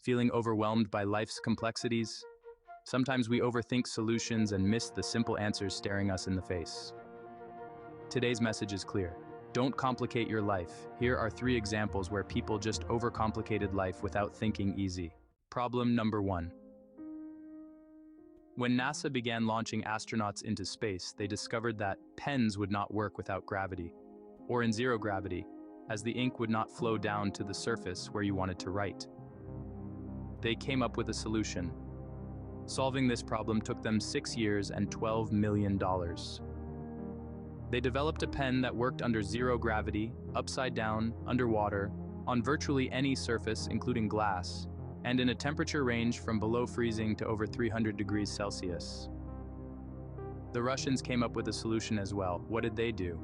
Feeling overwhelmed by life's complexities? Sometimes we overthink solutions and miss the simple answers staring us in the face. Today's message is clear. Don't complicate your life. Here are 3 examples where people just overcomplicated life without thinking easy. Problem number 1. When NASA began launching astronauts into space, they discovered that pens would not work without gravity, or in zero gravity, as the ink would not flow down to the surface where you wanted to write. They came up with a solution. Solving this problem took them 6 years and $12 million. They developed a pen that worked under zero gravity, upside down, underwater, on virtually any surface, including glass, and in a temperature range from below freezing to over 300 degrees Celsius. The Russians came up with a solution as well. What did they do?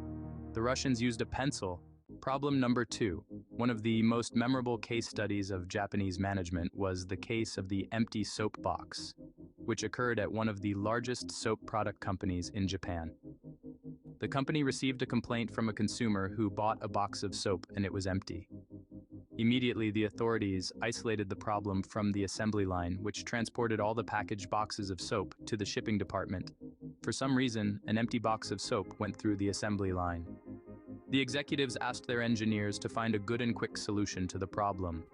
The Russians used a pencil. Problem number 2. One of the most memorable case studies of Japanese management was the case of the empty soap box, which occurred at one of the largest soap product companies in Japan. The company received a complaint from a consumer who bought a box of soap and it was empty. Immediately, the authorities isolated the problem from the assembly line, which transported all the packaged boxes of soap to the shipping department. For some reason, an empty box of soap went through the assembly line. The executives asked their engineers to find a good and quick solution to the problem.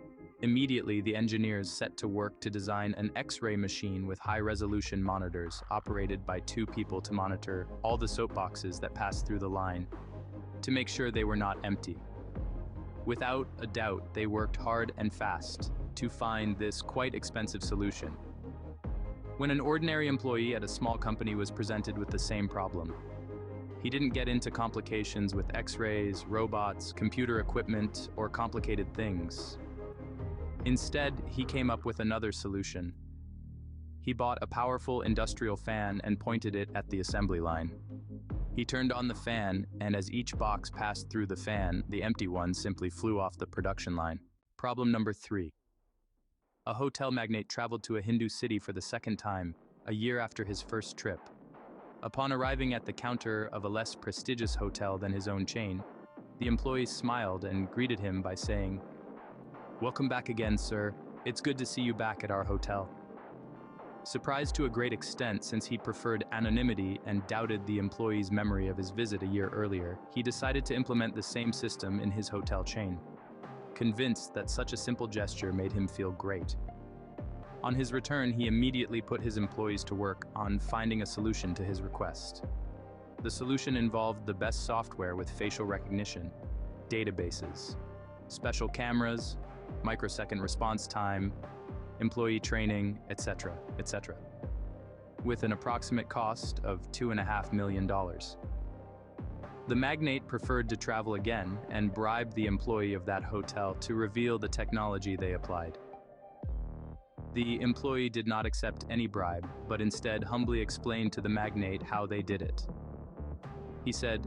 Immediately, the engineers set to work to design an X-ray machine with high-resolution monitors operated by 2 people to monitor all the soap boxes that passed through the line to make sure they were not empty. Without a doubt, they worked hard and fast to find this quite expensive solution. When an ordinary employee at a small company was presented with the same problem, he didn't get into complications with X-rays, robots, computer equipment, or complicated things. Instead, he came up with another solution. He bought a powerful industrial fan and pointed it at the assembly line. He turned on the fan, and as each box passed through the fan, the empty one simply flew off the production line. Problem number 3. A hotel magnate traveled to a Hindu city for the second time, a year after his first trip. Upon arriving at the counter of a less prestigious hotel than his own chain, the employees smiled and greeted him by saying, "Welcome back again, sir. It's good to see you back at our hotel." Surprised to a great extent since he preferred anonymity and doubted the employee's memory of his visit a year earlier, he decided to implement the same system in his hotel chain, convinced that such a simple gesture made him feel great. On his return, he immediately put his employees to work on finding a solution to his request. The solution involved the best software with facial recognition, databases, special cameras, microsecond response time, employee training, etc., etc., with an approximate cost of $2.5 million. The magnate preferred to travel again and bribed the employee of that hotel to reveal the technology they applied. The employee did not accept any bribe, but instead humbly explained to the magnate how they did it. He said,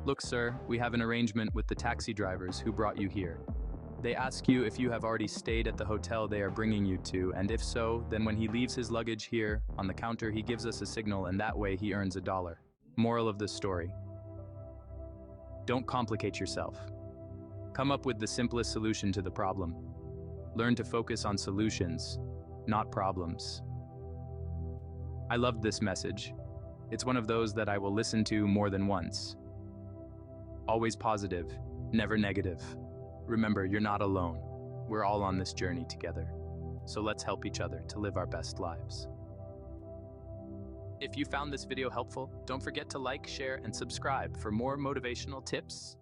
"Look, sir, we have an arrangement with the taxi drivers who brought you here. They ask you if you have already stayed at the hotel they are bringing you to, and if so, then when he leaves his luggage here on the counter, he gives us a signal, and that way he earns $1. Moral of this story: don't complicate yourself. Come up with the simplest solution to the problem. Learn to focus on solutions, not problems. I loved this message. It's one of those that I will listen to more than once. Always positive, never negative. Remember, you're not alone. We're all on this journey together. So let's help each other to live our best lives. If you found this video helpful, don't forget to like, share, and subscribe for more motivational tips